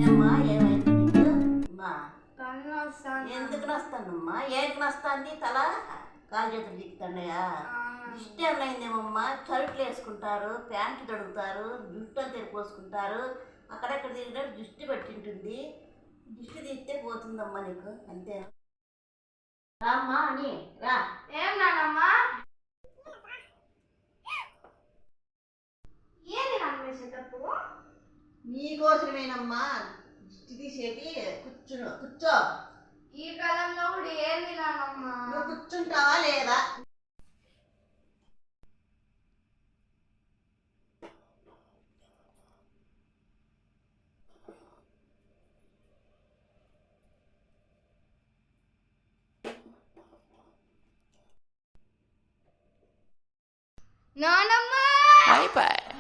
ఏమ్మా ఏమైంది నీకు? అమ్మా కళ్ళు వస్తాను. ఎందుకు నస్తానమ్మా? ఏంటి నస్తాంది? తల కాలు చేతులు దిక్కుతాండయా? దిష్టి ఏమైందేమమ్మా? షర్ట్లు వేసుకుంటారు, ప్యాంట్లు తొడుగుతారు, జుట్టు అంతా తెరిపోసుకుంటారు, అక్కడెక్కడ తిరిగినట్టు దిష్టి పెట్టింటుంది. దిష్టి తీస్తే పోతుందమ్మా నీకు, అంతే. రామ్మా అని రా. ఏం నానమ్మా? ఏంది నాన్న వేసేటప్పు? నీకోసమేనమ్మా దిష్టి తీసేది. కూర్చో. ఈ కాలంలో కూడా ఏంది నానమ్మా? నువ్వు కూర్చుంటావా లేదా? నానమ్మా Bye bye.